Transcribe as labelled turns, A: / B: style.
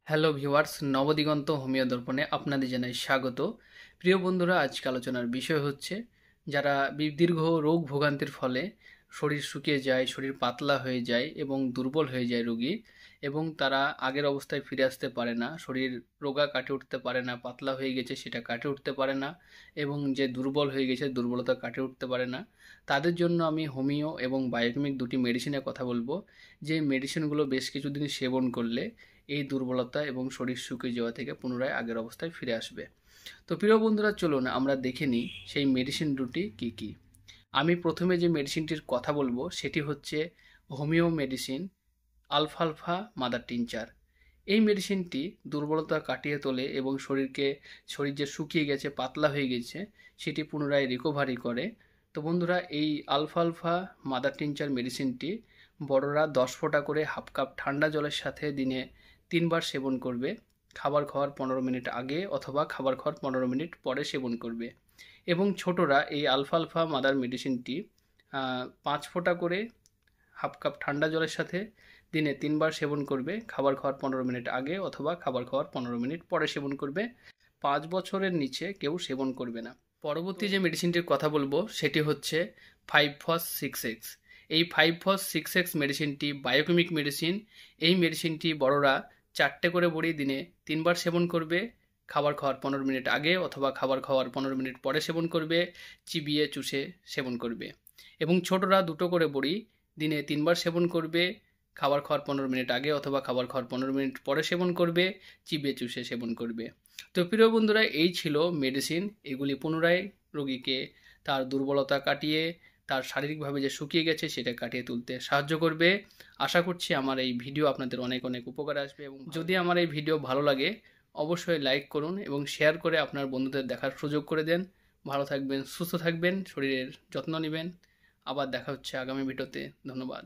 A: Hello viewers, Nabadiganta homeo দর্পণে আপনাদের জানাই স্বাগত। প্রিয় বন্ধুরা, আজকে আলোচনার বিষয় হচ্ছে যারা দীর্ঘ রোগ ভোগান্তির ফলে শরীর শুকিয়ে যায়, শরীর পাতলা হয়ে যায় এবং দুর্বল হয়ে যায় রোগী, এবং তারা আগের অবস্থায় ফিরে আসতে পারে না। শরীর রোগা কাটিয়ে উঠতে পারে না, পাতলা হয়ে গেছে সেটা কাটিয়ে উঠতে পারে না, এবং যে দুর্বল হয়ে গেছে দুর্বলতা কাটিয়ে উঠতে পারে না। তাদের জন্য আমি হোমিও এবং বায়োকেমিক দুটি মেডিসিনের কথা বলবো, যে মেডিসিনগুলো বেশ কিছুদিন সেবন করলে এই দুর্বলতা এবং শরীর শুকিয়ে যাওয়া থেকে পুনরায় আগের অবস্থায় ফিরে আসবে। তো প্রিয় বন্ধুরা, চলুন আমরা দেখে নিই সেই মেডিসিন দুটি কী কী। আমি প্রথমে যে মেডিসিনটির কথা বলবো সেটি হচ্ছে হোমিও মেডিসিন আলফালফা মাদার টিনচার। এই মেডিসিনটি দুর্বলতা কাটিয়ে তোলে এবং শরীর যে শুকিয়ে গেছে, পাতলা হয়ে গেছে, সেটি পুনরায় রিকভারি করে। তো বন্ধুরা, এই আলফালফা মাদার টিনচার মেডিসিনটি বড়রা 10 ফোঁটা করে হাফ কাপ ঠান্ডা জলের সাথে দিনে 3 বার সেবন করবে। খাবার খাওয়ার 15 মিনিট আগে অথবা খাবার খাওয়ার 15 মিনিট পরে সেবন করবে। এবং ছোটরা এই আলফালফা মাদার মেডিসিনটি 5 ফোঁটা করে হাফ কাপ ঠান্ডা জলের সাথে দিনে 3 বার সেবন করবে। খাবার খাওয়ার 15 মিনিট আগে অথবা খাবার খাওয়ার 15 মিনিট পরে সেবন করবে। 5 বছরের নিচে কেউ সেবন করবে না। পরবর্তী যে মেডিসিনটির কথা বলবো সেটি হচ্ছে 5-ফস-6-এক্স। এই 5-ফস-6-এক্স মেডিসিনটি বায়োকেমিক মেডিসিন। এই মেডিসিনটি বড়রা 4টে করে বড়ি দিনে 3 বার সেবন করবে। খাবার খাওয়ার 15 মিনিট আগে অথবা খাবার খাওয়ার 15 মিনিট পরে সেবন করবে। চিবিয়ে চুষে সেবন করবে। এবং ছোটরা 2টো করে বড়ি দিনে 3 বার সেবন করবে। খাবার খাওয়ার 15 মিনিট আগে অথবা খাবার খাওয়ার 15 মিনিট পরে সেবন করবে। চিবিয়ে চুষে সেবন করবে। তো প্রিয় বন্ধুরা, এই ছিল মেডিসিন। এগুলি পুনরায় রোগীকে তার দুর্বলতা কাটিয়ে, তার শারীরিকভাবে যে শুকিয়ে গেছে সেটা কাটিয়ে তুলতে সাহায্য করবে। আশা করছি আমার এই ভিডিও আপনাদের অনেক অনেক উপকারে আসবে, এবং যদি আমার এই ভিডিও ভালো লাগে অবশ্যই লাইক করুন এবং শেয়ার করে আপনার বন্ধুদের দেখার সুযোগ করে দেন। ভালো থাকবেন, সুস্থ থাকবেন, শরীরের যত্ন নেবেন। আবার দেখা হচ্ছে আগামী ভিডিওতে। ধন্যবাদ।